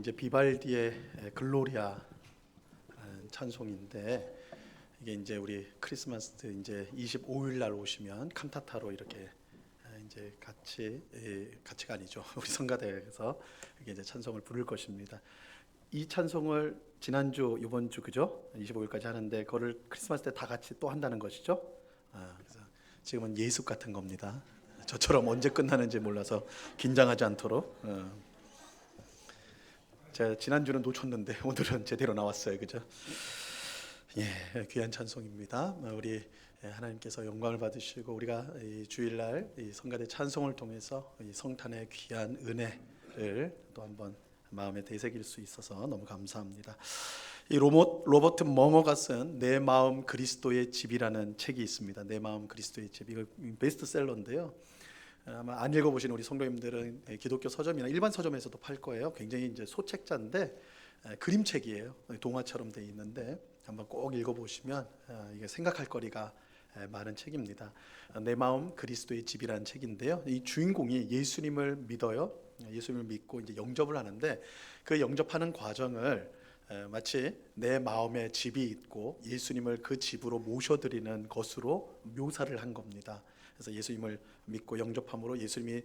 이제 비발디의 글로리아 찬송인데, 이게 이제 우리 크리스마스 때 이제 25일 날 오시면 칸타타로 이렇게 이제 같이가 아니죠. 우리 성가대에서 이게 이제 찬송을 부를 것입니다. 이 찬송을 지난주 이번 주 그죠? 25일까지 하는데 그거를 크리스마스 때 다 같이 또 한다는 것이죠. 그래서 지금은 예습 같은 겁니다. 저처럼 언제 끝나는지 몰라서 긴장하지 않도록. 제가 지난주는 놓쳤는데 오늘은 제대로 나왔어요, 그죠? 예, 귀한 찬송입니다. 우리 하나님께서 영광을 받으시고 우리가 이 주일날 이 성가대 찬송을 통해서 이 성탄의 귀한 은혜를 또 한번 마음에 되새길 수 있어서 너무 감사합니다. 이 로버트 멍어가 쓴 내 마음 그리스도의 집이라는 책이 있습니다. 내 마음 그리스도의 집, 이거 베스트셀러인데요. 아마 안 읽어보신 우리 성도님들은 기독교 서점이나 일반 서점에서도 팔 거예요. 굉장히 이제 소책자인데 그림책이에요. 동화처럼 돼 있는데 한번 꼭 읽어보시면 이게 생각할 거리가 많은 책입니다. 내 마음 그리스도의 집이라는 책인데요. 이 주인공이 예수님을 믿어요. 예수님을 믿고 이제 영접을 하는데 그 영접하는 과정을 마치 내 마음에 집이 있고 예수님을 그 집으로 모셔드리는 것으로 묘사를 한 겁니다. 그래서 예수님을 믿고 영접함으로 예수님이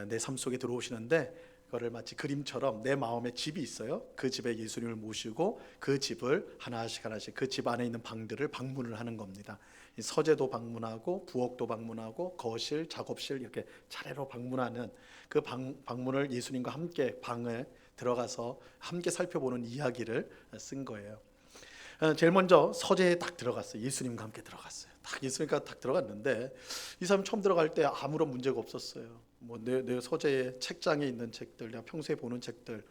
내 삶 속에 들어오시는데 그거를 마치 그림처럼 내 마음에 집이 있어요. 그 집에 예수님을 모시고 그 집을 하나씩 그 집 안에 있는 방들을 방문을 하는 겁니다. 서재도 방문하고 부엌도 방문하고 거실, 작업실 이렇게 차례로 방문하는 그 방문을 예수님과 함께 방에 들어가서 함께 살펴보는 이야기를 쓴 거예요. 제일 먼저 서재에 딱 들어갔어요. 예수님과 함께 들어갔어요. 딱 예수님과 딱 들어갔는데 이 사람 처음 들어갈 때 아무런 문제가 없었어요. 뭐 내 서재에 책장에 있는 책들, 내가 평소에 보는 책들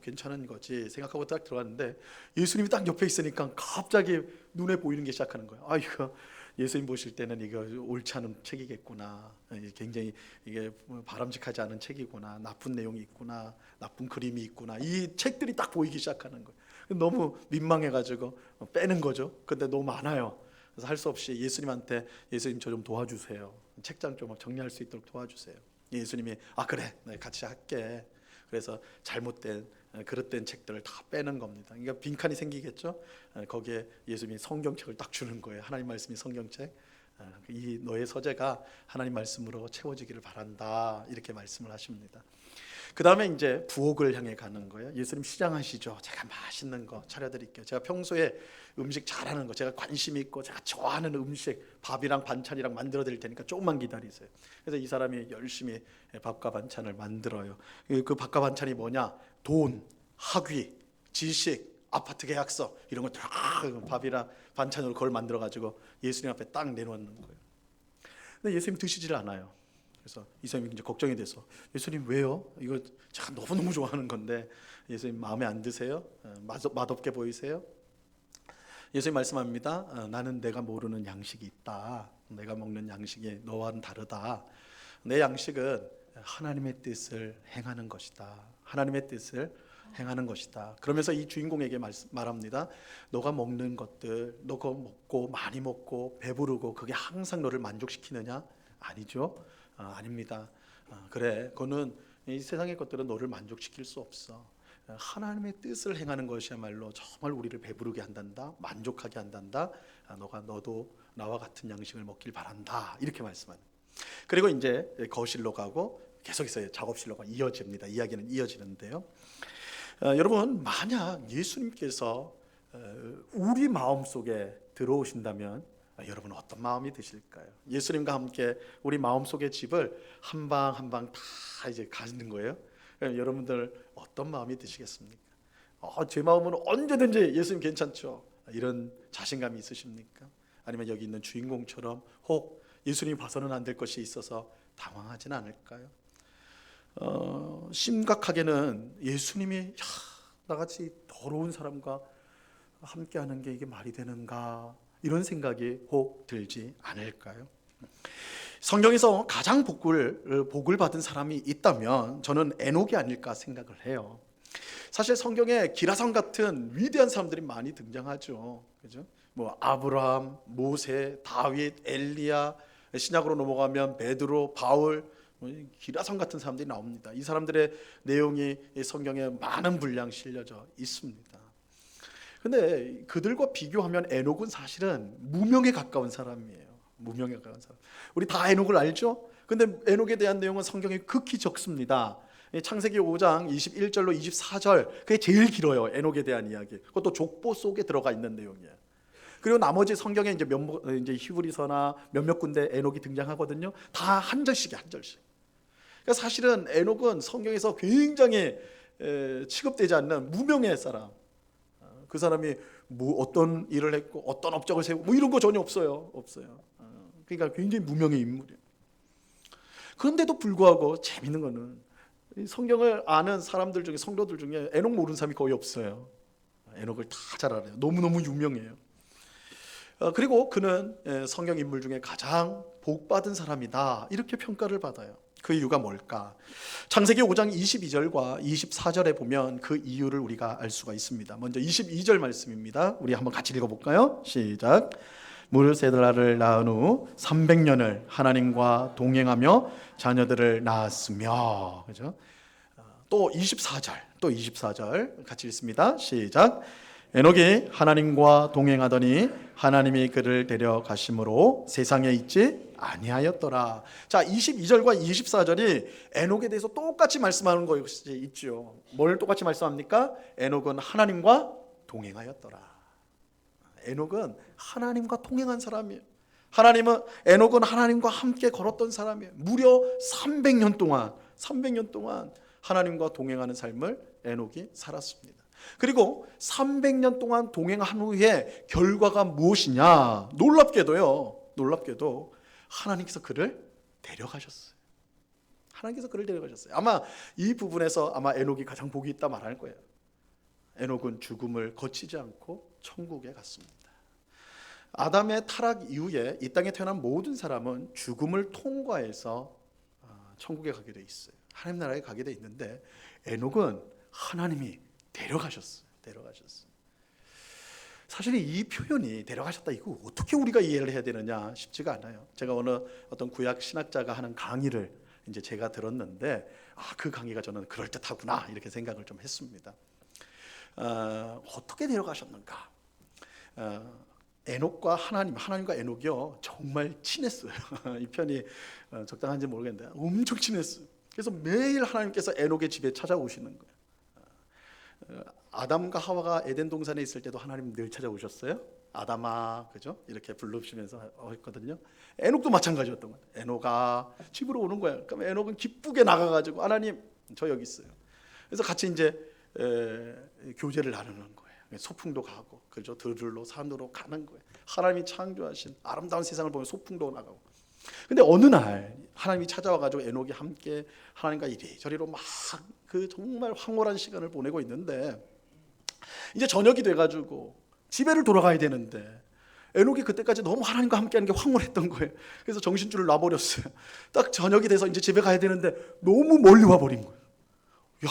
괜찮은 거지 생각하고 딱 들어갔는데 예수님이 딱 옆에 있으니까 갑자기 눈에 보이는 게 시작하는 거예요. 아, 이거 예수님 보실 때는 이거 옳지 않은 책이겠구나. 굉장히 이게 바람직하지 않은 책이구나. 나쁜 내용이 있구나. 나쁜 그림이 있구나. 이 책들이 딱 보이기 시작하는 거예요. 너무 민망해가지고 빼는 거죠. 근데 너무 많아요. 그래서 할 수 없이 예수님한테 예수님 저 좀 도와주세요. 책장 좀 정리할 수 있도록 도와주세요. 예수님이 그래, 네, 같이 할게. 그래서 잘못된 그릇된 책들을 다 빼는 겁니다. 그러니까 빈칸이 생기겠죠. 거기에 예수님이 성경책을 딱 주는 거예요. 하나님 말씀이 성경책. 이 너의 서재가 하나님 말씀으로 채워지기를 바란다. 이렇게 말씀을 하십니다. 그 다음에 이제 부엌을 향해 가는 거예요. 예수님 시장하시죠. 제가 맛있는 거 차려드릴게요. 제가 평소에 음식 잘하는 거, 제가 관심 있고 제가 좋아하는 음식, 밥이랑 반찬이랑 만들어 드릴 테니까 조금만 기다리세요. 그래서 이 사람이 열심히 밥과 반찬을 만들어요. 그 밥과 반찬이 뭐냐? 돈, 학위, 지식, 아파트 계약서 이런 것들 밥이랑 반찬으로 그걸 만들어 가지고 예수님 앞에 딱 내놓는 거예요. 근데 예수님 드시질 않아요. 그래서 이 사람이 이제 걱정이 돼서 예수님 왜요? 이거 제가 너무너무 좋아하는 건데 예수님 마음에 안 드세요? 맛없게 보이세요? 예수님 말씀합니다. 나는 내가 모르는 양식이 있다. 내가 먹는 양식이 너와는 다르다. 내 양식은 하나님의 뜻을 행하는 것이다. 하나님의 뜻을 행하는 것이다. 그러면서 이 주인공에게 말합니다. 너가 먹는 것들, 너 그거 먹고 많이 먹고 배부르고 그게 항상 너를 만족시키느냐? 아니죠. 아닙니다. 그래, 그거는 이 세상의 것들은 너를 만족시킬 수 없어. 하나님의 뜻을 행하는 것이야말로 정말 우리를 배부르게 한단다, 만족하게 한단다. 너도 나와 같은 양식을 먹길 바란다. 이렇게 말씀하는. 그리고 이제 거실로 가고 계속 있어요. 작업실로 가 이어집니다. 이야기는 이어지는데요. 여러분, 만약 예수님께서 우리 마음 속에 들어오신다면 여러분 어떤 마음이 드실까요? 예수님과 함께 우리 마음속의 집을 한 방 한 방 다 이제 가는 거예요. 여러분들 어떤 마음이 드시겠습니까? 제 마음은 언제든지 예수님 괜찮죠. 이런 자신감이 있으십니까? 아니면 여기 있는 주인공처럼 혹 예수님이 봐서는 안 될 것이 있어서 당황하진 않을까요? 심각하게는 예수님이 나같이 더러운 사람과 함께하는 게 이게 말이 되는가? 이런 생각이 혹 들지 않을까요? 성경에서 가장 복을 받은 사람이 있다면 저는 에녹이 아닐까 생각을 해요. 사실 성경에 기라성 같은 위대한 사람들이 많이 등장하죠. 그죠? 뭐 아브라함, 모세, 다윗, 엘리야, 신약으로 넘어가면 베드로, 바울, 기라성 같은 사람들이 나옵니다. 이 사람들의 내용이 성경에 많은 분량 실려져 있습니다. 근데 그들과 비교하면 에녹은 사실은 무명에 가까운 사람이에요. 무명에 가까운 사람. 우리 다 에녹을 알죠? 근데 에녹에 대한 내용은 성경에 극히 적습니다. 창세기 5장 21절로 24절, 그게 제일 길어요. 에녹에 대한 이야기. 그것도 족보 속에 들어가 있는 내용이에요. 그리고 나머지 성경에 이제 히브리서나 몇몇 군데 에녹이 등장하거든요. 다 한 절씩이야, 한 절씩. 그러니까 사실은 에녹은 성경에서 굉장히 취급되지 않는 무명의 사람. 그 사람이 뭐 어떤 일을 했고 어떤 업적을 세우고 뭐 이런 거 전혀 없어요. 그러니까 굉장히 무명의 인물이에요. 그런데도 불구하고 재밌는 거는 성경을 아는 사람들 중에, 성도들 중에 에녹 모르는 사람이 거의 없어요. 에녹을 다 잘 알아요. 너무너무 유명해요. 그리고 그는 성경 인물 중에 가장 복받은 사람이다, 이렇게 평가를 받아요. 그 이유가 뭘까? 창세기 5장 22절과 24절에 보면 그 이유를 우리가 알 수가 있습니다. 먼저 22절 말씀입니다. 우리 한번 같이 읽어볼까요? 시작. 무르세라를 낳은 후 300년을 하나님과 동행하며 자녀들을 낳았으며. 그죠? 또 24절 같이 읽습니다. 시작. 에녹이 하나님과 동행하더니 하나님이 그를 데려가심으로 세상에 있지 아니하였더라. 자, 22절과 24절이 에녹에 대해서 똑같이 말씀하는 것이 있죠. 뭘 똑같이 말씀합니까? 에녹은 하나님과 동행하였더라. 에녹은 하나님과 동행한 사람이에요. 에녹은 하나님과 함께 걸었던 사람이에요. 무려 300년 동안 하나님과 동행하는 삶을 에녹이 살았습니다. 그리고 300년 동안 동행한 후에 결과가 무엇이냐? 놀랍게도 하나님께서 그를 데려가셨어요. 아마 이 부분에서 에녹이 가장 복이 있다 말할 거예요. 에녹은 죽음을 거치지 않고 천국에 갔습니다. 아담의 타락 이후에 이 땅에 태어난 모든 사람은 죽음을 통과해서 천국에 가게 돼 있어요. 하나님 나라에 가게 돼 있는데 에녹은 하나님이 데려가셨어요. 사실 이 표현이 데려가셨다, 이거 어떻게 우리가 이해를 해야 되느냐 쉽지가 않아요. 제가 어떤 구약 신학자가 하는 강의를 이제 제가 들었는데 그 강의가 저는 그럴듯하구나 이렇게 생각을 좀 했습니다. 어떻게 데려가셨는가? 에녹과 하나님과 에녹이요 정말 친했어요. 이 편이 적당한지 모르겠는데 엄청 친했어요. 그래서 매일 하나님께서 에녹의 집에 찾아오시는 거예요. 아담과 하와가 에덴 동산에 있을 때도 하나님 늘 찾아오셨어요. 아담아, 그죠? 이렇게 부르시면서 했거든요. 에녹도 마찬가지였던 거예요. 에녹아, 집으로 오는 거예요. 그럼 에녹은 기쁘게 나가가지고 하나님 저 여기 있어요. 그래서 같이 이제 교제를 나누는 거예요. 소풍도 가고, 그죠? 들들로 산으로 가는 거예요. 하나님이 창조하신 아름다운 세상을 보면 소풍도 나가고. 근데 어느 날 하나님이 찾아와가지고 에녹이 함께 하나님과 이리저리로 막 그 정말 황홀한 시간을 보내고 있는데 이제 저녁이 돼가지고 집에를 돌아가야 되는데 에녹이 그때까지 너무 하나님과 함께하는 게 황홀했던 거예요. 그래서 정신줄을 놔버렸어요. 딱 저녁이 돼서 이제 집에 가야 되는데 너무 멀리 와버린 거예요. 야,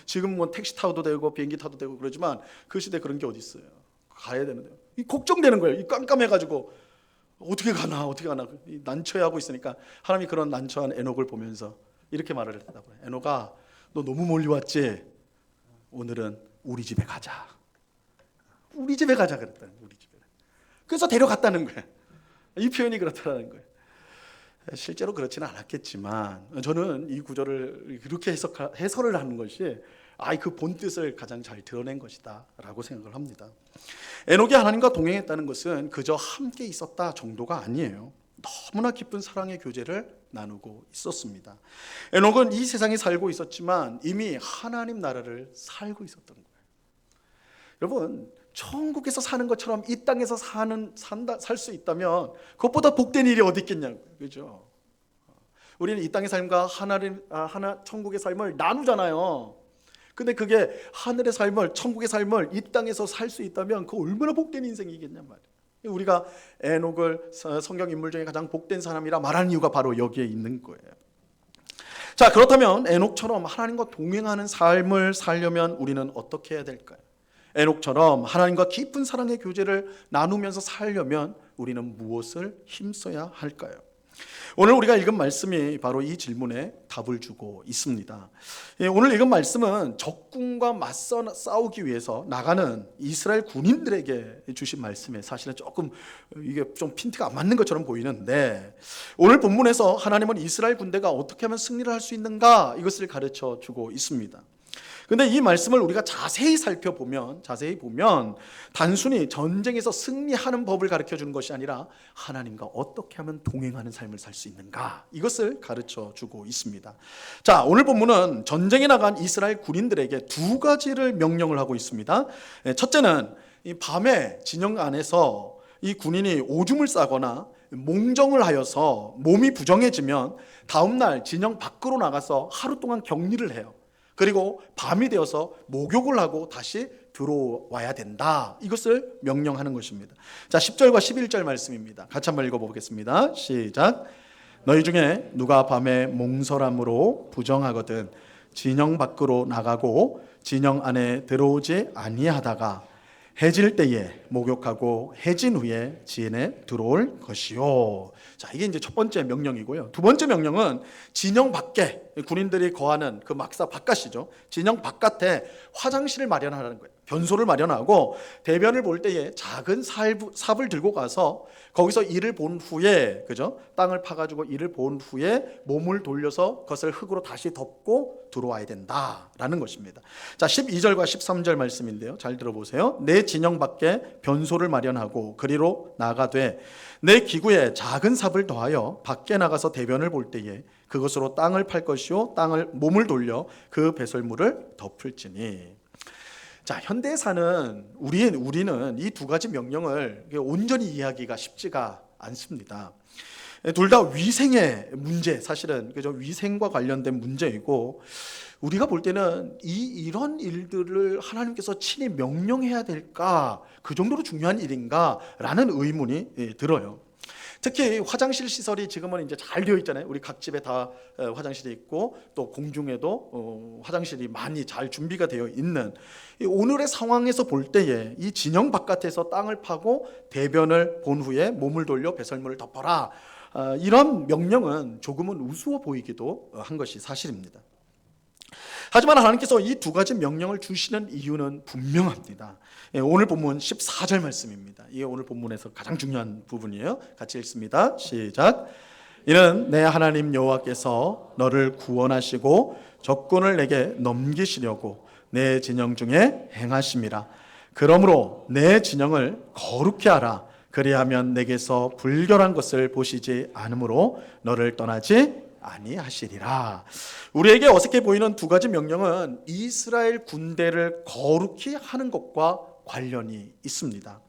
지금 뭐 택시 타도 되고 비행기 타도 되고 그러지만 그 시대 그런 게 어디 있어요. 가야 되는데 걱정되는 거예요. 이 깜깜해가지고 어떻게 가나 난처해 하고 있으니까 하나님이 그런 난처한 에녹을 보면서 이렇게 말을 했다고요. 에녹아, 너 너무 멀리 왔지? 오늘은 우리 집에 가자. 그랬다. 우리 집에. 그래서 데려갔다는 거예요. 이 표현이 그렇다는 거예요. 실제로 그렇지는 않았겠지만 저는 이 구절을 이렇게 해설을 하는 것이 그 본뜻을 가장 잘 드러낸 것이다 라고 생각을 합니다. 에녹이 하나님과 동행했다는 것은 그저 함께 있었다 정도가 아니에요. 너무나 깊은 사랑의 교제를 나누고 있었습니다. 에녹은 이 세상에 살고 있었지만 이미 하나님 나라를 살고 있었던 거예요. 여러분, 천국에서 사는 것처럼 이 땅에서 살 수 있다면 그것보다 복된 일이 어디 있겠냐고요. 그죠? 우리는 이 땅의 삶과 천국의 삶을 나누잖아요. 근데 그게 하늘의 삶을, 천국의 삶을 이 땅에서 살 수 있다면 그 얼마나 복된 인생이겠냔 말이에요. 우리가 에녹을 성경 인물 중에 가장 복된 사람이라 말하는 이유가 바로 여기에 있는 거예요. 자, 그렇다면 에녹처럼 하나님과 동행하는 삶을 살려면 우리는 어떻게 해야 될까요? 에녹처럼 하나님과 깊은 사랑의 교제를 나누면서 살려면 우리는 무엇을 힘써야 할까요? 오늘 우리가 읽은 말씀이 바로 이 질문에 답을 주고 있습니다. 오늘 읽은 말씀은 적군과 맞서 싸우기 위해서 나가는 이스라엘 군인들에게 주신 말씀에 사실은 조금 이게 좀 핀트가 안 맞는 것처럼 보이는데, 오늘 본문에서 하나님은 이스라엘 군대가 어떻게 하면 승리를 할 수 있는가, 이것을 가르쳐 주고 있습니다. 근데 이 말씀을 우리가 자세히 살펴보면 단순히 전쟁에서 승리하는 법을 가르쳐 주는 것이 아니라 하나님과 어떻게 하면 동행하는 삶을 살 수 있는가, 이것을 가르쳐 주고 있습니다. 자, 오늘 본문은 전쟁에 나간 이스라엘 군인들에게 두 가지를 명령을 하고 있습니다. 첫째는 이 밤에 진영 안에서 이 군인이 오줌을 싸거나 몽정을 하여서 몸이 부정해지면 다음날 진영 밖으로 나가서 하루 동안 격리를 해요. 그리고 밤이 되어서 목욕을 하고 다시 들어와야 된다, 이것을 명령하는 것입니다. 자, 10절과 11절 말씀입니다. 같이 한번 읽어보겠습니다. 시작. 너희 중에 누가 밤에 몽설함으로 부정하거든 진영 밖으로 나가고 진영 안에 들어오지 아니하다가 해질 때에 목욕하고 해진 후에 진에 들어올 것이요. 자, 이게 이제 첫 번째 명령이고요. 두 번째 명령은 진영 밖에, 군인들이 거하는 그 막사 바깥이죠. 진영 바깥에 화장실을 마련하라는 거예요. 변소를 마련하고 대변을 볼 때에 작은 삽을 들고 가서 거기서 이를 본 후에, 그죠? 땅을 파가지고 이를 본 후에 몸을 돌려서 그것을 흙으로 다시 덮고 들어와야 된다라는 것입니다. 자, 12절과 13절 말씀인데요. 잘 들어보세요. 내 진영 밖에 변소를 마련하고 그리로 나가되 내 기구에 작은 삽을 더하여 밖에 나가서 대변을 볼 때에 그것으로 땅을 팔 것이요 땅을 몸을 돌려 그 배설물을 덮을지니. 자, 현대사는 우리는 이 두 가지 명령을 온전히 이해하기가 쉽지가 않습니다. 둘 다 위생의 문제, 사실은 그죠? 위생과 관련된 문제이고, 우리가 볼 때는 이런 일들을 하나님께서 친히 명령해야 될까, 그 정도로 중요한 일인가라는 의문이 들어요. 특히 화장실 시설이 지금은 이제 잘 되어 있잖아요. 우리 각 집에 다 화장실이 있고 또 공중에도 화장실이 많이 잘 준비가 되어 있는 오늘의 상황에서 볼 때에 이 진영 바깥에서 땅을 파고 대변을 본 후에 몸을 돌려 배설물을 덮어라, 이런 명령은 조금은 우스워 보이기도 한 것이 사실입니다. 하지만 하나님께서 이 두 가지 명령을 주시는 이유는 분명합니다. 오늘 본문 14절 말씀입니다. 이게 오늘 본문에서 가장 중요한 부분이에요. 같이 읽습니다. 시작. 이는 내 하나님 여호와께서 너를 구원하시고 적군을 내게 넘기시려고 내 진영 중에 행하심이라. 그러므로 내 진영을 거룩히 하라. 그리하면 내게서 불결한 것을 보시지 않으므로 너를 떠나지 아니하시리라. 우리에게 어색해 보이는 두 가지 명령은 이스라엘 군대를 거룩히 하는 것과 관련이 있습니다.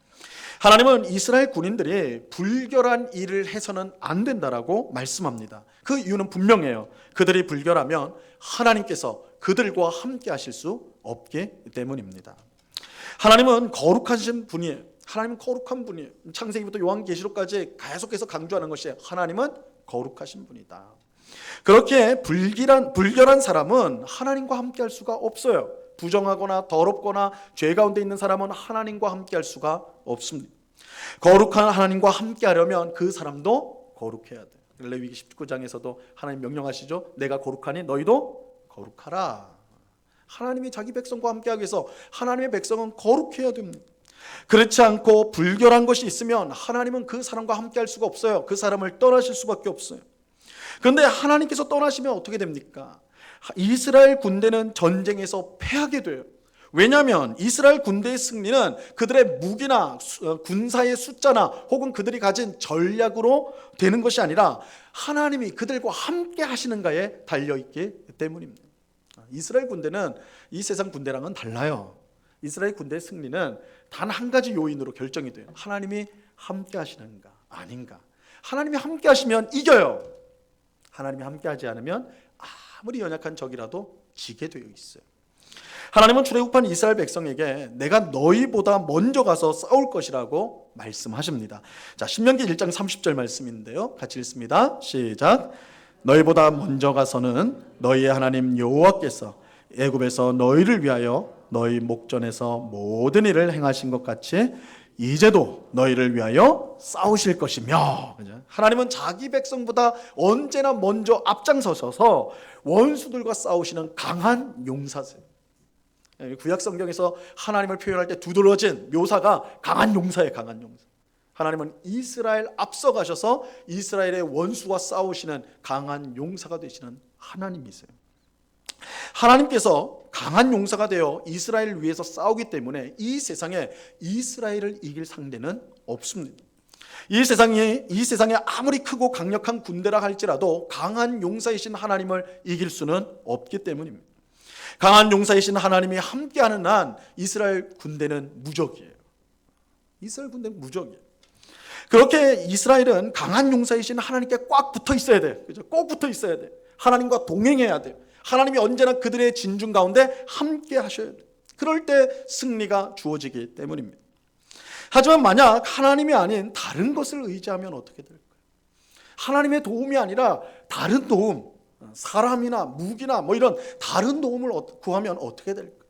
하나님은 이스라엘 군인들이 불결한 일을 해서는 안 된다라고 말씀합니다. 그 이유는 분명해요. 그들이 불결하면 하나님께서 그들과 함께 하실 수 없기 때문입니다. 하나님은 거룩하신 분이에요. 하나님은 거룩한 분이에요. 창세기부터 요한계시록까지 계속해서 강조하는 것이 하나님은 거룩하신 분이다. 그렇게 불결한 사람은 하나님과 함께 할 수가 없어요. 부정하거나 더럽거나 죄 가운데 있는 사람은 하나님과 함께 할 수가 없습니다. 거룩한 하나님과 함께 하려면 그 사람도 거룩해야 돼요. 레위기 19장에서도 하나님 명령하시죠. 내가 거룩하니 너희도 거룩하라. 하나님이 자기 백성과 함께 하기 위해서 하나님의 백성은 거룩해야 됩니다. 그렇지 않고 불결한 것이 있으면 하나님은 그 사람과 함께 할 수가 없어요. 그 사람을 떠나실 수밖에 없어요. 그런데 하나님께서 떠나시면 어떻게 됩니까? 이스라엘 군대는 전쟁에서 패하게 돼요. 왜냐하면 이스라엘 군대의 승리는 그들의 무기나 군사의 숫자나 혹은 그들이 가진 전략으로 되는 것이 아니라 하나님이 그들과 함께 하시는가에 달려있기 때문입니다. 이스라엘 군대는 이 세상 군대랑은 달라요. 이스라엘 군대의 승리는 단 한 가지 요인으로 결정이 돼요. 하나님이 함께 하시는가 아닌가. 하나님이 함께 하시면 이겨요. 하나님이 함께 하지 않으면 아무리 연약한 적이라도 지게 되어 있어요. 하나님은 출애굽한 이스라엘 백성에게 내가 너희보다 먼저 가서 싸울 것이라고 말씀하십니다. 자, 신명기 1장 30절 말씀인데요. 같이 읽습니다. 시작. 너희보다 먼저 가서는 너희의 하나님 여호와께서 애굽에서 너희를 위하여 너희 목전에서 모든 일을 행하신 것 같이 이제도 너희를 위하여 싸우실 것이며. 하나님은 자기 백성보다 언제나 먼저 앞장서셔서 원수들과 싸우시는 강한 용사세요. 구약 성경에서 하나님을 표현할 때 두드러진 묘사가 강한 용사예요. 강한 용사. 하나님은 이스라엘 앞서가셔서 이스라엘의 원수와 싸우시는 강한 용사가 되시는 하나님이세요. 하나님께서 강한 용사가 되어 이스라엘을 위해서 싸우기 때문에 이 세상에 이스라엘을 이길 상대는 없습니다. 이 세상에 아무리 크고 강력한 군대라 할지라도 강한 용사이신 하나님을 이길 수는 없기 때문입니다. 강한 용사이신 하나님이 함께하는 한 이스라엘 군대는 무적이에요. 이스라엘 군대는 무적이에요. 그렇게 이스라엘은 강한 용사이신 하나님께 꽉 붙어 있어야 돼요. 그죠? 꼭 붙어 있어야 돼요. 하나님과 동행해야 돼요. 하나님이 언제나 그들의 진중 가운데 함께 하셔야 돼요. 그럴 때 승리가 주어지기 때문입니다. 하지만 만약 하나님이 아닌 다른 것을 의지하면 어떻게 될까요? 하나님의 도움이 아니라 다른 도움, 사람이나 무기나 이런 다른 도움을 구하면 어떻게 될까요?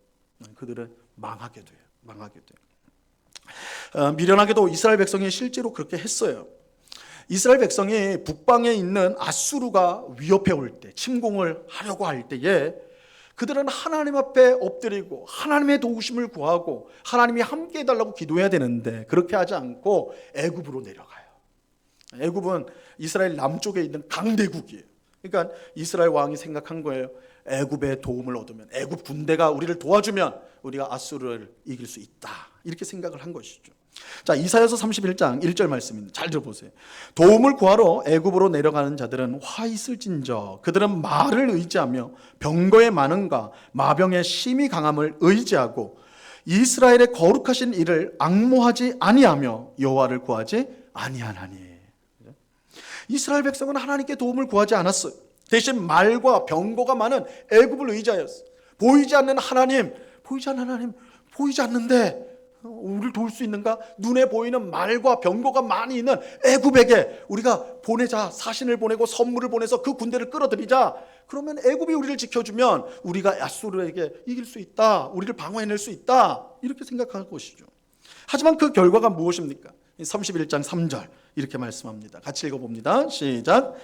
그들은 망하게 돼요. 망하게 돼요. 미련하게도 이스라엘 백성이 실제로 그렇게 했어요. 이스라엘 백성이 북방에 있는 아수르가 위협해 올 때, 침공을 하려고 할 때에 그들은 하나님 앞에 엎드리고 하나님의 도우심을 구하고 하나님이 함께 해달라고 기도해야 되는데 그렇게 하지 않고 애굽으로 내려가요. 애굽은 이스라엘 남쪽에 있는 강대국이에요. 그러니까 이스라엘 왕이 생각한 거예요. 애굽의 도움을 얻으면, 애굽 군대가 우리를 도와주면 우리가 아수르를 이길 수 있다. 이렇게 생각을 한 것이죠. 자, 이사야서 31장 1절 말씀입니다. 잘 들어보세요. 도움을 구하러 애굽으로 내려가는 자들은 화 있을진저 그들은 말을 의지하며 병거의 많음과 마병의 심히 강함을 의지하고 이스라엘의 거룩하신 이를 앙모하지 아니하며 여호와를 구하지 아니하나니. 이스라엘 백성은 하나님께 도움을 구하지 않았어요. 대신 말과 병거가 많은 애굽을 의지하였어요. 보이지 않는 하나님, 보이지 않는데 우리를 도울 수 있는가? 눈에 보이는 말과 병거가 많이 있는 애굽에게 우리가 보내자, 사신을 보내고 선물을 보내서 그 군대를 끌어들이자. 그러면 애굽이 우리를 지켜주면 우리가 아수르에게 이길 수 있다, 우리를 방어해낼 수 있다, 이렇게 생각한 것이죠. 하지만 그 결과가 무엇입니까? 31장 3절 이렇게 말씀합니다. 같이 읽어봅니다. 시작.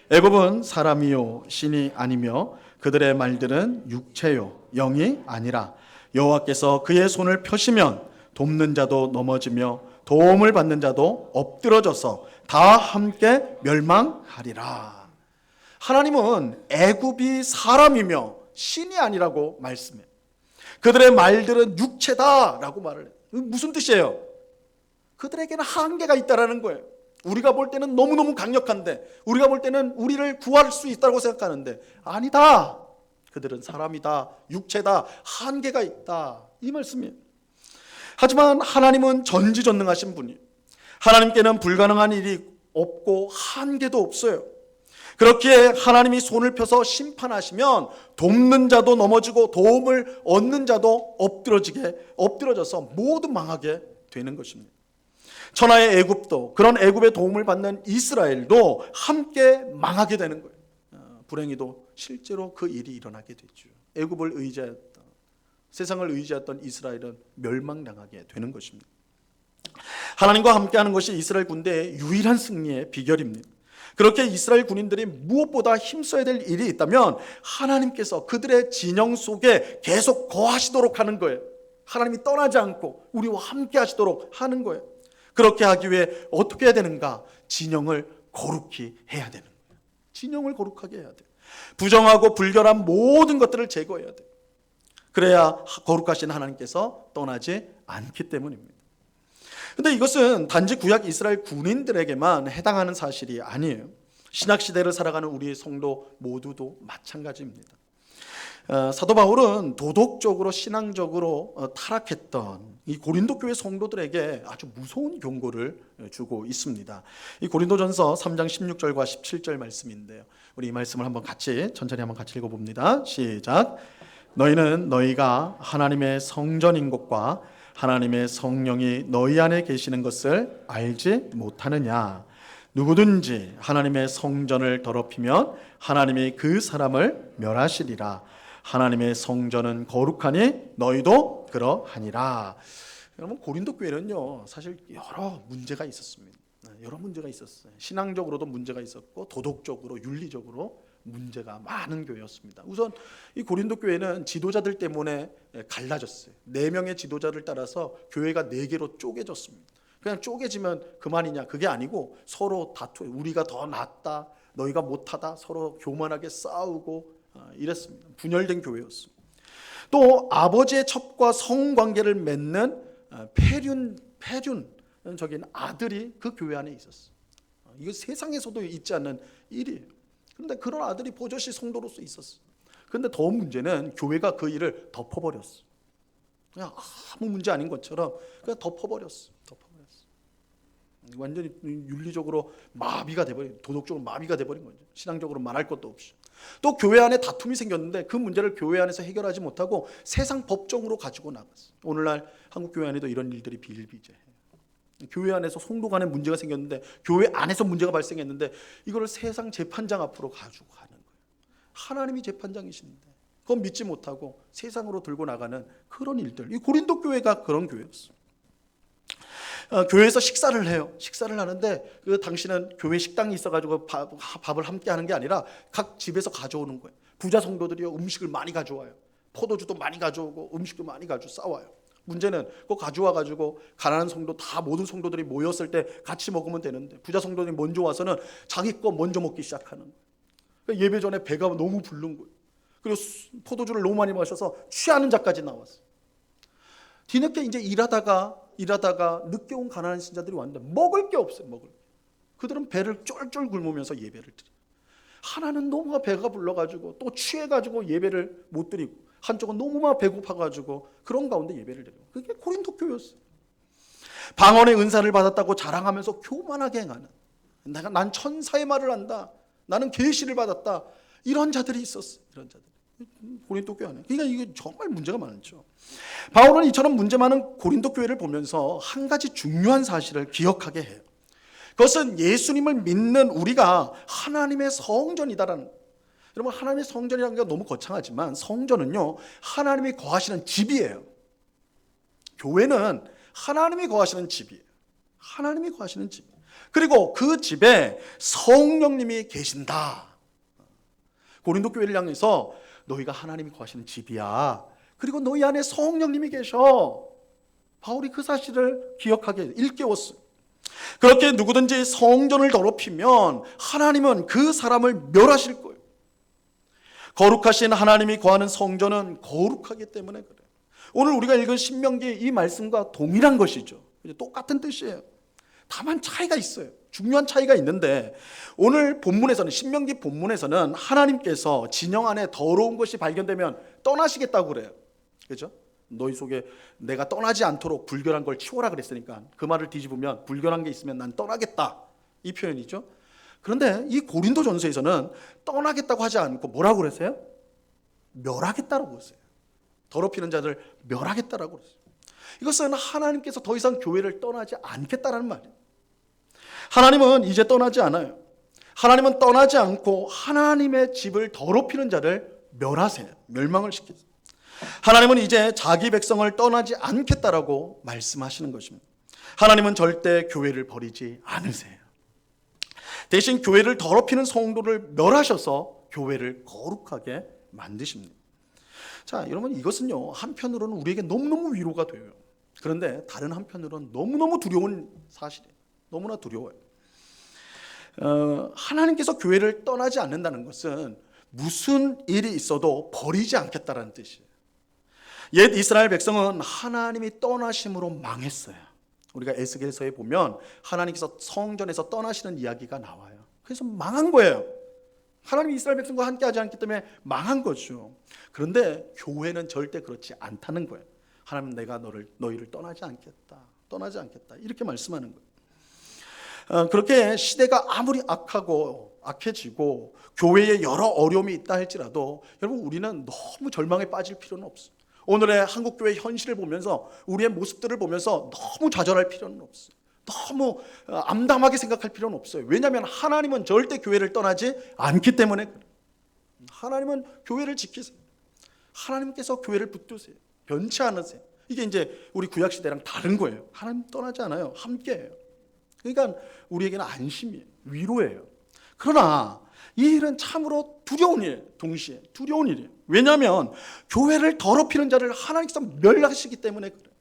애굽은 사람이요 신이 아니며 그들의 말들은 육체요 영이 아니라 여호와께서 그의 손을 펴시면 돕는 자도 넘어지며 도움을 받는 자도 엎드러져서 다 함께 멸망하리라. 하나님은 애굽이 사람이며 신이 아니라고 말씀해요. 그들의 말들은 육체다라고 말을 해요. 무슨 뜻이에요? 그들에게는 한계가 있다라는 거예요. 우리가 볼 때는 너무너무 강력한데, 우리가 볼 때는 우리를 구할 수 있다고 생각하는데 아니다. 그들은 사람이다, 육체다, 한계가 있다, 이 말씀이에요. 하지만 하나님은 전지전능하신 분이에요. 하나님께는 불가능한 일이 없고 한계도 없어요. 그렇기에 하나님이 손을 펴서 심판하시면 돕는 자도 넘어지고 도움을 얻는 자도 엎드러져서 모두 망하게 되는 것입니다. 천하의 애굽도, 그런 애굽의 도움을 받는 이스라엘도 함께 망하게 되는 거예요. 불행히도 실제로 그 일이 일어나게 됐죠. 애굽을 의지했던, 세상을 의지했던 이스라엘은 멸망당하게 되는 것입니다. 하나님과 함께하는 것이 이스라엘 군대의 유일한 승리의 비결입니다. 그렇게 이스라엘 군인들이 무엇보다 힘써야 될 일이 있다면 하나님께서 그들의 진영 속에 계속 거하시도록 하는 거예요. 하나님이 떠나지 않고 우리와 함께 하시도록 하는 거예요. 그렇게 하기 위해 어떻게 해야 되는가? 진영을 거룩히 해야 되는 거예요. 진영을 거룩하게 해야 돼요. 부정하고 불결한 모든 것들을 제거해야 돼요. 그래야 거룩하신 하나님께서 떠나지 않기 때문입니다. 그런데 이것은 단지 구약 이스라엘 군인들에게만 해당하는 사실이 아니에요. 신약시대를 살아가는 우리 성도 모두도 마찬가지입니다. 사도 바울은 도덕적으로 신앙적으로 타락했던 이 고린도 교회 성도들에게 아주 무서운 경고를 주고 있습니다. 이 고린도전서 3장 16절과 17절 말씀인데요. 우리 이 말씀을 천천히 같이 읽어봅니다. 시작. 너희는 너희가 하나님의 성전인 것과 하나님의 성령이 너희 안에 계시는 것을 알지 못하느냐. 누구든지 하나님의 성전을 더럽히면 하나님이 그 사람을 멸하시리라. 하나님의 성전은 거룩하니 너희도 그러하니라. 여러분, 고린도 교회는요 사실 여러 문제가 있었습니다. 여러 문제가 있었어요. 신앙적으로도 문제가 있었고 도덕적으로, 윤리적으로 문제가 많은 교회였습니다. 우선 이 고린도 교회는 지도자들 때문에 갈라졌어요. 4명의 지도자를 따라서 교회가 4개로 쪼개졌습니다. 그냥 쪼개지면 그만이냐, 그게 아니고 서로 다투어요. 우리가 더 낫다, 너희가 못하다, 서로 교만하게 싸우고 이랬습니다. 분열된 교회였습니다. 또 아버지의 첩과 성관계를 맺는 폐륜적인 아들이 그 교회 안에 있었어요. 이거 세상에서도 있지 않는 일이에요. 그런데 그런 아들이 버젓이 성도로서 있었어요. 그런데 더 문제는 교회가 그 일을 덮어버렸어요. 그냥 아무 문제 아닌 것처럼 그냥 덮어버렸어요. 완전히 윤리적으로 마비가 돼버린, 도덕적으로 마비가 돼버린 거죠. 신앙적으로 말할 것도 없이. 또 교회 안에 다툼이 생겼는데 그 문제를 교회 안에서 해결하지 못하고 세상 법정으로 가지고 나갔어요. 오늘날 한국 교회 안에도 이런 일들이 비일비재해요. 교회 안에서 성도 간에 문제가 생겼는데, 교회 안에서 문제가 발생했는데 이거를 세상 재판장 앞으로 가지고 가는 거예요. 하나님이 재판장이신데 그건 믿지 못하고 세상으로 들고 나가는 그런 일들. 이 고린도 교회가 그런 교회였어요. 교회에서 식사를 해요. 식사를 하는데 당신은 교회 식당이 있어가지고 밥을 함께 하는 게 아니라 각 집에서 가져오는 거예요. 부자 성도들이요 음식을 많이 가져와요. 포도주도 많이 가져오고 음식도 많이 가지고 싸와요. 문제는 그거 가져와가지고 가난한 성도 다 모든 성도들이 모였을 때 같이 먹으면 되는데 부자 성도들이 먼저 와서는 자기 거 먼저 먹기 시작하는 거예요. 그러니까 예배 전에 배가 너무 부른 거예요. 그리고 포도주를 너무 많이 마셔서 취하는 자까지 나왔어요. 뒤늦게 이제 일하다가 늦게 온 가난한 신자들이 왔는데 먹을 게 없어요. 그들은 배를 쫄쫄 굶으면서 예배를 드려요. 하나는 너무 배가 불러가지고 또 취해가지고 예배를 못 드리고, 한쪽은 너무 배고파가지고 그런 가운데 예배를 드려요. 그게 고린도 교회였어요. 방언의 은사를 받았다고 자랑하면서 교만하게 행하는, 난 천사의 말을 한다, 나는 계시를 받았다, 이런 자들이 있었어요. 이런 자들. 고린도 교회 안에. 그러니까 이게 정말 문제가 많죠. 바울은 이처럼 문제 많은 고린도 교회를 보면서 한 가지 중요한 사실을 기억하게 해요. 그것은 예수님을 믿는 우리가 하나님의 성전이다라는 거예요. 여러분, 하나님의 성전이라는 게 너무 거창하지만 성전은요 하나님이 거하시는 집이에요. 교회는 하나님이 거하시는 집이에요. 하나님이 거하시는 집. 그리고 그 집에 성령님이 계신다. 고린도 교회를 향해서 너희가 하나님이 거하시는 집이야. 그리고 너희 안에 성령님이 계셔. 바울이 그 사실을 기억하게 일깨웠어요. 그렇게 누구든지 성전을 더럽히면 하나님은 그 사람을 멸하실 거예요. 거룩하신 하나님이 거하는 성전은 거룩하기 때문에 그래요. 오늘 우리가 읽은 신명기 이 말씀과 동일한 것이죠. 똑같은 뜻이에요. 다만 차이가 있어요. 중요한 차이가 있는데, 오늘 본문에서는, 신명기 본문에서는 하나님께서 진영 안에 더러운 것이 발견되면 떠나시겠다고 그래요. 그렇죠? 너희 속에 내가 떠나지 않도록 불결한 걸 치워라 그랬으니까 그 말을 뒤집으면 불결한 게 있으면 난 떠나겠다, 이 표현이죠. 그런데 이 고린도 전서에서는 떠나겠다고 하지 않고 뭐라고 그랬어요? 멸하겠다라고 했어요. 더럽히는 자들 멸하겠다라고 그랬어요. 이것은 하나님께서 더 이상 교회를 떠나지 않겠다라는 말이에요. 하나님은 이제 떠나지 않아요. 하나님은 떠나지 않고 하나님의 집을 더럽히는 자를 멸하세요. 멸망을 시키세요. 하나님은 이제 자기 백성을 떠나지 않겠다라고 말씀하시는 것입니다. 하나님은 절대 교회를 버리지 않으세요. 대신 교회를 더럽히는 성도를 멸하셔서 교회를 거룩하게 만드십니다. 자, 여러분, 이것은요 한편으로는 우리에게 너무너무 위로가 돼요. 그런데 다른 한편으로는 너무너무 두려운 사실이에요. 너무나 두려워요. 하나님께서 교회를 떠나지 않는다는 것은 무슨 일이 있어도 버리지 않겠다라는 뜻이에요. 옛 이스라엘 백성은 하나님이 떠나심으로 망했어요. 우리가 에스겔서에 보면 하나님께서 성전에서 떠나시는 이야기가 나와요. 그래서 망한 거예요. 하나님이 이스라엘 백성과 함께하지 않기 때문에 망한 거죠. 그런데 교회는 절대 그렇지 않다는 거예요. 하나님, 내가 너희를 떠나지 않겠다 이렇게 말씀하는 거예요. 그렇게 시대가 아무리 악해지고 교회에 여러 어려움이 있다 할지라도 여러분, 우리는 너무 절망에 빠질 필요는 없어요. 오늘의 한국교회 현실을 보면서, 우리의 모습들을 보면서 너무 좌절할 필요는 없어요. 너무 암담하게 생각할 필요는 없어요. 왜냐하면 하나님은 절대 교회를 떠나지 않기 때문에 그래요. 하나님은 교회를 지키세요. 하나님께서 교회를 붙드세요. 변치 않으세요. 이게 이제 우리 구약 시대랑 다른 거예요. 하나님 떠나지 않아요. 함께해요. 그러니까 우리에게는 안심이에요. 위로예요. 그러나 이 일은 참으로 두려운 일이에요. 동시에 두려운 일이에요. 왜냐하면 교회를 더럽히는 자를 하나님께서 멸하시기 때문에 그래요.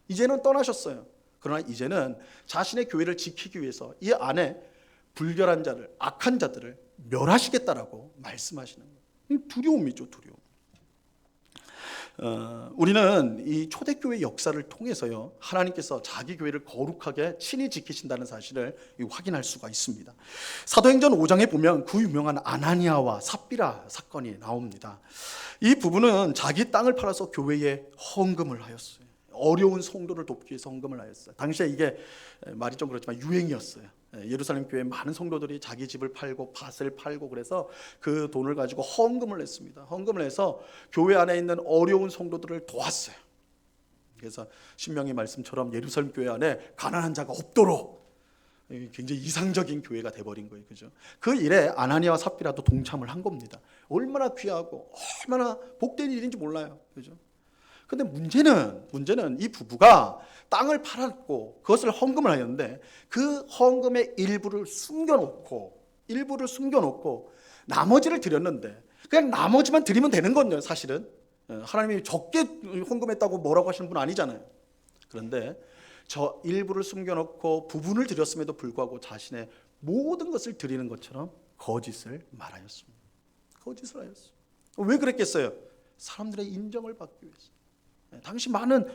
이제는 떠나셨어요. 그러나 이제는 자신의 교회를 지키기 위해서 이 안에 불결한 자를, 악한 자들을 멸하시겠다라고 말씀하시는 거예요. 두려움이죠, 두려움. 우리는 이 초대교회 역사를 통해서요, 하나님께서 자기 교회를 거룩하게 친히 지키신다는 사실을 확인할 수가 있습니다. 사도행전 5장에 보면 그 유명한 아나니아와 삽비라 사건이 나옵니다. 이 부부는 자기 땅을 팔아서 교회에 헌금을 하였어요. 어려운 성도를 돕기 위해서 헌금을 하였어요. 당시에 이게 말이 좀 그렇지만 유행이었어요. 예루살렘 교회 많은 성도들이 자기 집을 팔고 밭을 팔고 그래서 그 돈을 가지고 헌금을 했습니다. 헌금을 해서 교회 안에 있는 어려운 성도들을 도왔어요. 그래서 신명기 말씀처럼 예루살렘 교회 안에 가난한 자가 없도록 굉장히 이상적인 교회가 돼버린 거예요. 그죠? 그 일에 아나니아와 삽비라도 동참을 한 겁니다. 얼마나 귀하고 얼마나 복된 일인지 몰라요. 그죠? 근데 문제는 이 부부가 땅을 팔았고 그것을 헌금을 하였는데 그 헌금의 일부를 숨겨놓고 나머지를 드렸는데 그냥 나머지만 드리면 되는 건요. 사실은 하나님이 적게 헌금했다고 뭐라고 하시는 분 아니잖아요. 그런데 저 일부를 숨겨놓고 부분을 드렸음에도 불구하고 자신의 모든 것을 드리는 것처럼 거짓을 말하였습니다. 거짓을 하였어요. 왜 그랬겠어요? 사람들의 인정을 받기 위해서. 당시 많은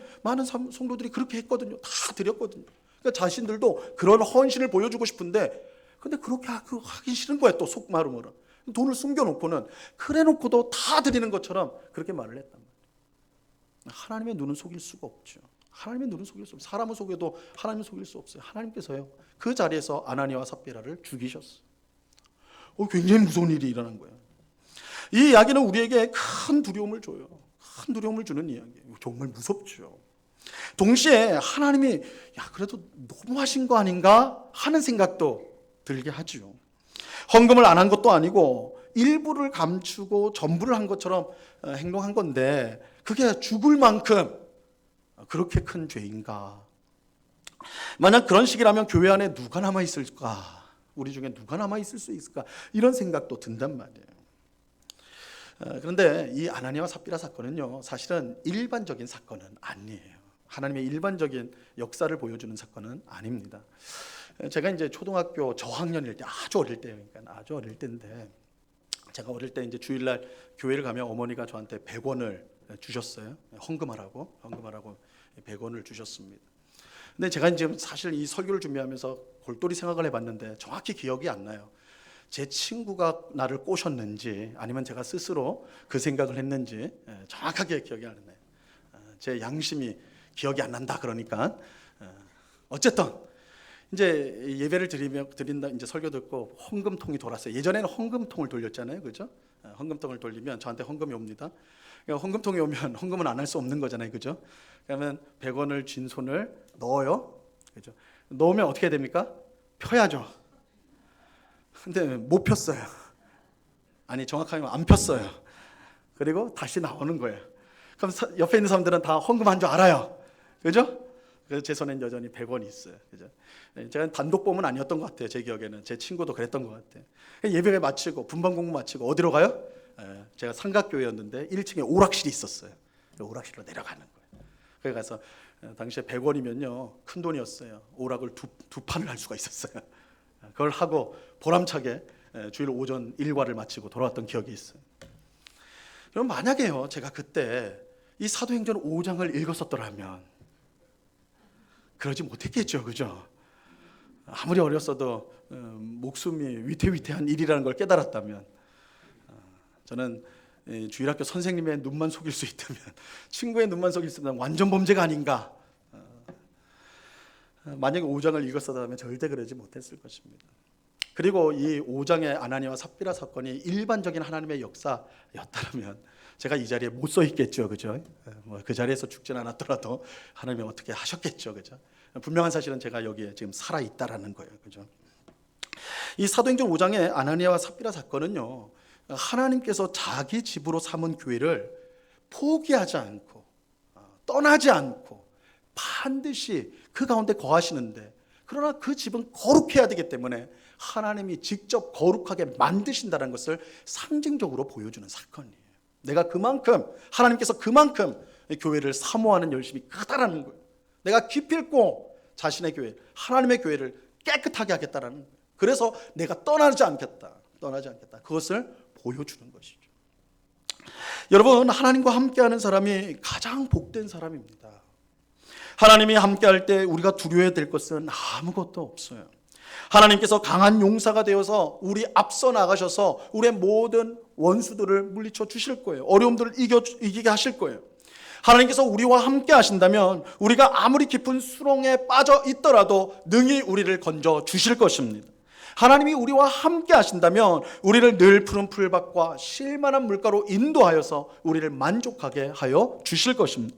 성도들이 그렇게 했거든요. 다 드렸거든요. 그러니까 자신들도 그런 헌신을 보여주고 싶은데 근데 그렇게 하기 싫은 거야. 또 속마음으로 돈을 숨겨놓고는 그래놓고도 다 드리는 것처럼 그렇게 말을 했단 말이에요. 하나님의 눈은 속일 수가 없죠. 하나님의 눈은 속일 수 없어요. 사람을 속여도 하나님을 속일 수 없어요. 하나님께서요 그 자리에서 아나니아와 삽비라를 죽이셨어요. 굉장히 무서운 일이 일어난 거예요. 이 이야기는 우리에게 큰 두려움을 줘요. 큰 두려움을 주는 이야기예요. 정말 무섭죠. 동시에 하나님이 그래도 너무하신 거 아닌가 하는 생각도 들게 하죠. 헌금을 안 한 것도 아니고 일부를 감추고 전부를 한 것처럼 행동한 건데 그게 죽을 만큼 그렇게 큰 죄인가? 만약 그런 식이라면 교회 안에 누가 남아 있을까? 우리 중에 누가 남아 있을 수 있을까? 이런 생각도 든단 말이에요. 그런데 이 아나니아와 삽비라 사건은요, 사실은 일반적인 사건은 아니에요. 하나님의 일반적인 역사를 보여주는 사건은 아닙니다. 제가 이제 초등학교 저학년일 때, 아주 어릴 때인데, 제가 어릴 때 이제 주일날 교회를 가면 어머니가 저한테 100원을 주셨어요. 헌금하라고 100원을 주셨습니다. 근데 제가 이제 사실 이 설교를 준비하면서 골똘히 생각을 해봤는데 정확히 기억이 안 나요. 제 친구가 나를 꼬셨는지 아니면 제가 스스로 그 생각을 했는지 정확하게 기억이 안 나요. 제 양심이 기억이 안 난다 그러니까 어쨌든 이제 예배를 드린다 이제 설교 듣고 헌금통이 돌았어요. 예전에는 헌금통을 돌렸잖아요, 그죠? 헌금통을 돌리면 저한테 헌금이 옵니다. 그러니까 헌금통이 오면 헌금은 안 할 수 없는 거잖아요, 그죠? 그러면 100원을 쥔 손을 넣어요, 그죠? 넣으면 어떻게 됩니까? 펴야죠. 근데 못 폈어요. 아니 정확하게 안 폈어요. 그리고 다시 나오는 거예요. 그럼 옆에 있는 사람들은 다 헌금한 줄 알아요, 그죠? 그래서 제 손엔 여전히 100원이 있어요, 그죠? 제가 단독범은 아니었던 것 같아요. 제 기억에는 제 친구도 그랬던 것 같아요. 예배를 마치고 분반 공부 마치고 어디로 가요? 제가 삼각교회였는데 1층에 오락실이 있었어요. 오락실로 내려가는 거예요. 그래 가서 당시에 100원이면요 큰 돈이었어요. 오락을 두 판을 할 수가 있었어요. 그걸 하고 보람차게 주일 오전 일과를 마치고 돌아왔던 기억이 있어요. 그럼 만약에요 제가 그때 이 사도행전 5장을 읽었었더라면 그러지 못했겠죠, 그죠? 아무리 어렸어도 목숨이 위태위태한 일이라는 걸 깨달았다면 저는 주일학교 선생님의 눈만 속일 수 있다면 친구의 눈만 속일 수 있다면 완전 범죄가 아닌가. 만약에 5장을 읽었었다면 절대 그러지 못했을 것입니다. 그리고 이 5장의 아나니아와 삽비라 사건이 일반적인 하나님의 역사였다면 제가 이 자리에 못 서 있겠죠, 그죠? 그 자리에서 죽진 않았더라도 하나님이 어떻게 하셨겠죠, 그죠? 분명한 사실은 제가 여기에 지금 살아 있다라는 거예요, 그죠? 이 사도행전 5장의 아나니아와 삽비라 사건은요, 하나님께서 자기 집으로 삼은 교회를 포기하지 않고 떠나지 않고 반드시 그 가운데 거하시는데, 그러나 그 집은 거룩해야 되기 때문에 하나님이 직접 거룩하게 만드신다는 것을 상징적으로 보여주는 사건이에요. 내가 그만큼, 하나님께서 그만큼 교회를 사모하는 열심이 크다라는 거예요. 내가 기필코 자신의 교회, 하나님의 교회를 깨끗하게 하겠다라는 거예요. 그래서 내가 떠나지 않겠다. 그것을 보여주는 것이죠. 여러분, 하나님과 함께하는 사람이 가장 복된 사람입니다. 하나님이 함께할 때 우리가 두려워야 될 것은 아무것도 없어요. 하나님께서 강한 용사가 되어서 우리 앞서 나가셔서 우리의 모든 원수들을 물리쳐 주실 거예요. 어려움들을 이기게 하실 거예요. 하나님께서 우리와 함께 하신다면 우리가 아무리 깊은 수렁에 빠져 있더라도 능히 우리를 건져 주실 것입니다. 하나님이 우리와 함께 하신다면 우리를 늘 푸른 풀밭과 쉴만한 물가로 인도하여서 우리를 만족하게 하여 주실 것입니다.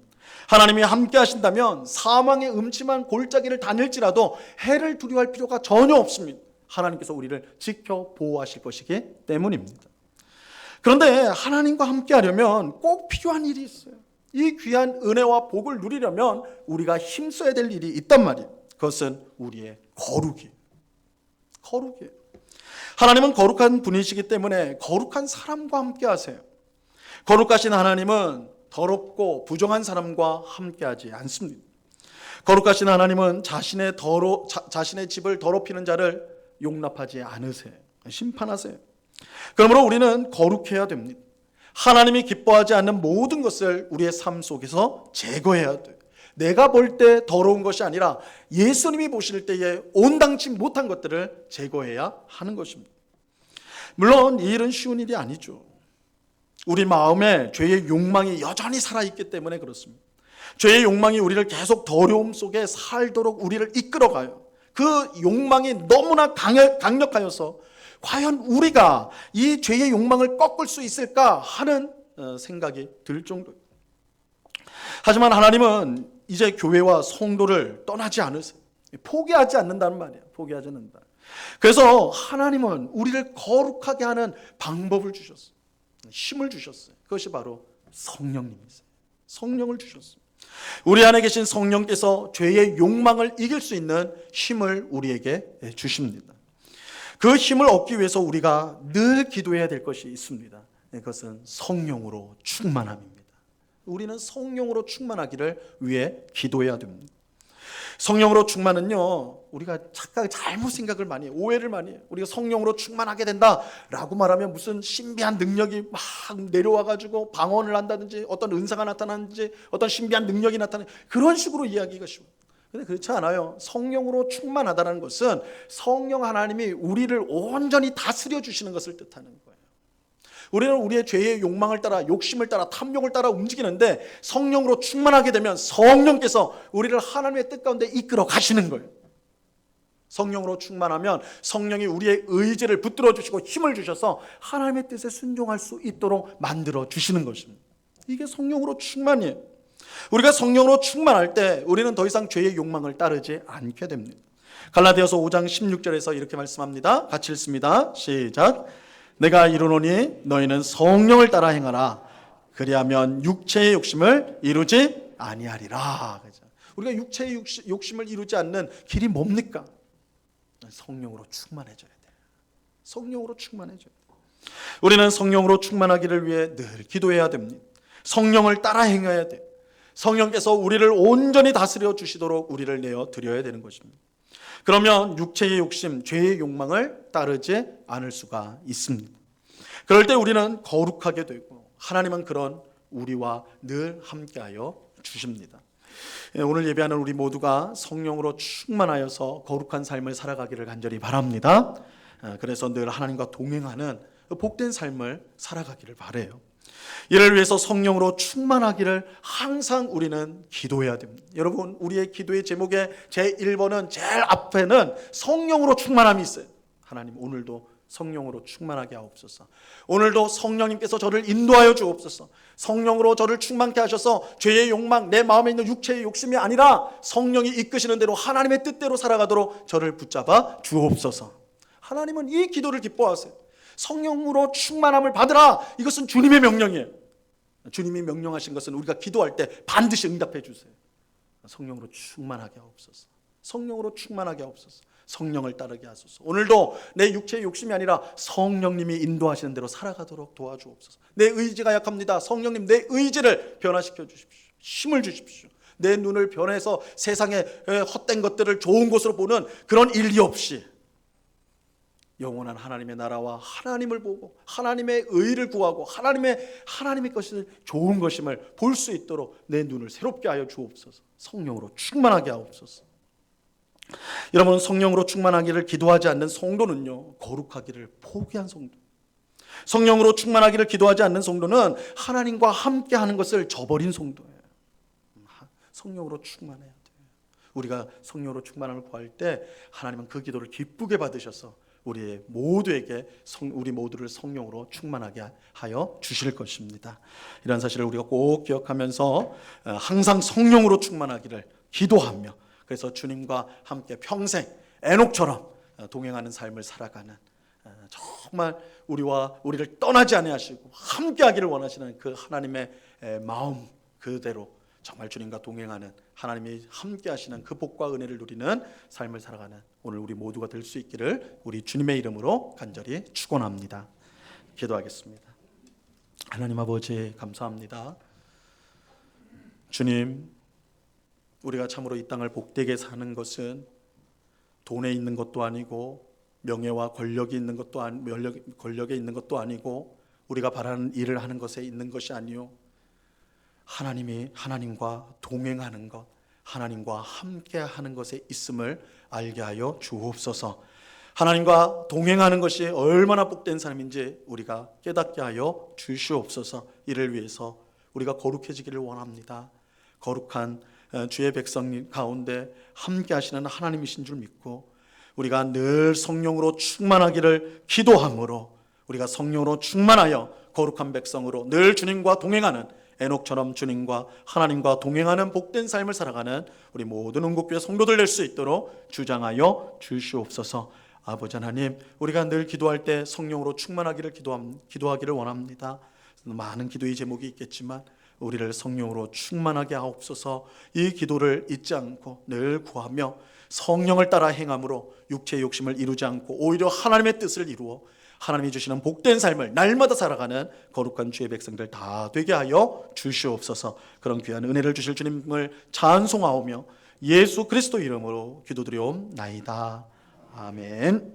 하나님이 함께 하신다면 사망의 음침한 골짜기를 다닐지라도 해를 두려워할 필요가 전혀 없습니다. 하나님께서 우리를 지켜 보호하실 것이기 때문입니다. 그런데 하나님과 함께 하려면 꼭 필요한 일이 있어요. 이 귀한 은혜와 복을 누리려면 우리가 힘써야 될 일이 있단 말이에요. 그것은 우리의 거룩이에요. 하나님은 거룩한 분이시기 때문에 거룩한 사람과 함께 하세요. 거룩하신 하나님은 더럽고 부정한 사람과 함께하지 않습니다. 거룩하신 하나님은 자신의 집을 더럽히는 자를 용납하지 않으세요. 심판하세요. 그러므로 우리는 거룩해야 됩니다. 하나님이 기뻐하지 않는 모든 것을 우리의 삶 속에서 제거해야 돼요. 내가 볼 때 더러운 것이 아니라 예수님이 보실 때에 온당치 못한 것들을 제거해야 하는 것입니다. 물론 이 일은 쉬운 일이 아니죠. 우리 마음에 죄의 욕망이 여전히 살아있기 때문에 그렇습니다. 죄의 욕망이 우리를 계속 더러움 속에 살도록 우리를 이끌어가요. 그 욕망이 너무나 강력하여서 과연 우리가 이 죄의 욕망을 꺾을 수 있을까 하는 생각이 들 정도예요. 하지만 하나님은 이제 교회와 성도를 떠나지 않으세요. 포기하지 않는다는 말이에요. 포기하지 않는다. 그래서 하나님은 우리를 거룩하게 하는 방법을 주셨어요. 힘을 주셨어요. 그것이 바로 성령님이세요. 성령을 주셨어요. 우리 안에 계신 성령께서 죄의 욕망을 이길 수 있는 힘을 우리에게 주십니다. 그 힘을 얻기 위해서 우리가 늘 기도해야 될 것이 있습니다. 그것은 성령으로 충만함입니다. 우리는 성령으로 충만하기를 위해 기도해야 됩니다. 성령으로 충만은요, 우리가 잘못 생각을 많이 해요. 오해를 많이 해요. 우리가 성령으로 충만하게 된다라고 말하면 무슨 신비한 능력이 막 내려와가지고 방언을 한다든지 어떤 은사가 나타나는지 어떤 신비한 능력이 나타나는 그런 식으로 이야기가 쉬워요. 근데 그렇지 않아요. 성령으로 충만하다는 것은 성령 하나님이 우리를 온전히 다스려 주시는 것을 뜻하는 거예요. 우리는 우리의 죄의 욕망을 따라, 욕심을 따라, 탐욕을 따라 움직이는데 성령으로 충만하게 되면 성령께서 우리를 하나님의 뜻 가운데 이끌어 가시는 거예요. 성령으로 충만하면 성령이 우리의 의지를 붙들어 주시고 힘을 주셔서 하나님의 뜻에 순종할 수 있도록 만들어 주시는 것입니다. 이게 성령으로 충만이에요. 우리가 성령으로 충만할 때 우리는 더 이상 죄의 욕망을 따르지 않게 됩니다. 갈라디아서 5장 16절에서 이렇게 말씀합니다. 같이 읽습니다. 시작. 내가 이르노니 너희는 성령을 따라 행하라. 그리하면 육체의 욕심을 이루지 아니하리라. 우리가 육체의 욕심을 이루지 않는 길이 뭡니까? 성령으로 충만해져야 돼요. 성령으로 충만해져야 돼요. 우리는 성령으로 충만하기를 위해 늘 기도해야 됩니다. 성령을 따라 행해야 돼요. 성령께서 우리를 온전히 다스려 주시도록 우리를 내어 드려야 되는 것입니다. 그러면 육체의 욕심, 죄의 욕망을 따르지 않을 수가 있습니다. 그럴 때 우리는 거룩하게 되고 하나님은 그런 우리와 늘 함께하여 주십니다. 오늘 예배하는 우리 모두가 성령으로 충만하여서 거룩한 삶을 살아가기를 간절히 바랍니다. 그래서 늘 하나님과 동행하는 복된 삶을 살아가기를 바라요. 이를 위해서 성령으로 충만하기를 항상 우리는 기도해야 됩니다. 여러분, 우리의 기도의 제목의 제1번은 제일 앞에는 성령으로 충만함이 있어요. 하나님, 오늘도 성령으로 충만하게 하옵소서. 오늘도 성령님께서 저를 인도하여 주옵소서. 성령으로 저를 충만케 하셔서 죄의 욕망, 내 마음에 있는 육체의 욕심이 아니라 성령이 이끄시는 대로 하나님의 뜻대로 살아가도록 저를 붙잡아 주옵소서. 하나님은 이 기도를 기뻐하세요. 성령으로 충만함을 받으라. 이것은 주님의 명령이에요. 주님이 명령하신 것은 우리가 기도할 때 반드시 응답해 주세요. 성령으로 충만하게 하옵소서. 성령으로 충만하게 하옵소서. 성령을 따르게 하소서. 오늘도 내 육체의 욕심이 아니라 성령님이 인도하시는 대로 살아가도록 도와주옵소서. 내 의지가 약합니다. 성령님, 내 의지를 변화시켜 주십시오. 힘을 주십시오. 내 눈을 변해서 세상의 헛된 것들을 좋은 것으로 보는 그런 일이 없이 영원한 하나님의 나라와 하나님을 보고 하나님의 의를 구하고 하나님의 것이 좋은 것임을 볼 수 있도록 내 눈을 새롭게 하여 주옵소서. 성령으로 충만하게 하옵소서. 여러분, 성령으로 충만하기를 기도하지 않는 성도는요, 거룩하기를 포기한 성도. 성령으로 충만하기를 기도하지 않는 성도는 하나님과 함께하는 것을 저버린 성도예요. 성령으로 충만해야 돼요. 우리가 성령으로 충만함을 구할 때 하나님은 그 기도를 기쁘게 받으셔서 우리 모두를 성령으로 충만하게 하여 주실 것입니다. 이런 사실을 우리가 꼭 기억하면서 항상 성령으로 충만하기를 기도하며, 그래서 주님과 함께 평생 에녹처럼 동행하는 삶을 살아가는, 정말 우리를 떠나지 아니하시고 함께하기를 원하시는 그 하나님의 마음 그대로 정말 주님과 동행하는, 하나님이 함께하시는 그 복과 은혜를 누리는 삶을 살아가는 오늘 우리 모두가 될 수 있기를 우리 주님의 이름으로 간절히 축원합니다. 기도하겠습니다. 하나님 아버지, 감사합니다. 주님, 우리가 참으로 이 땅을 복되게 사는 것은 돈에 있는 것도 아니고 명예와 권력이 있는 것도 권력에 있는 것도 아니고 우리가 바라는 일을 하는 것에 있는 것이 아니요, 하나님과 동행하는 것, 하나님과 함께하는 것에 있음을 알게 하여 주옵소서. 하나님과 동행하는 것이 얼마나 복된 삶인지 우리가 깨닫게 하여 주시옵소서. 이를 위해서 우리가 거룩해지기를 원합니다. 거룩한 주의 백성 가운데 함께하시는 하나님이신 줄 믿고 우리가 늘 성령으로 충만하기를 기도함으로 우리가 성령으로 충만하여 거룩한 백성으로 늘 주님과 동행하는, 에녹처럼 주님과 하나님과 동행하는 복된 삶을 살아가는 우리 모든 한국교회 성도들 될 수 있도록 주장하여 주시옵소서. 아버지 하나님, 우리가 늘 기도할 때 성령으로 충만하기를 기도하기를 원합니다. 많은 기도의 제목이 있겠지만 우리를 성령으로 충만하게 하옵소서. 이 기도를 잊지 않고 늘 구하며 성령을 따라 행함으로 육체의 욕심을 이루지 않고 오히려 하나님의 뜻을 이루어 하나님이 주시는 복된 삶을 날마다 살아가는 거룩한 주의 백성들 다 되게 하여 주시옵소서. 그런 귀한 은혜를 주실 주님을 찬송하오며 예수 그리스도 이름으로 기도드리옵나이다. 아멘.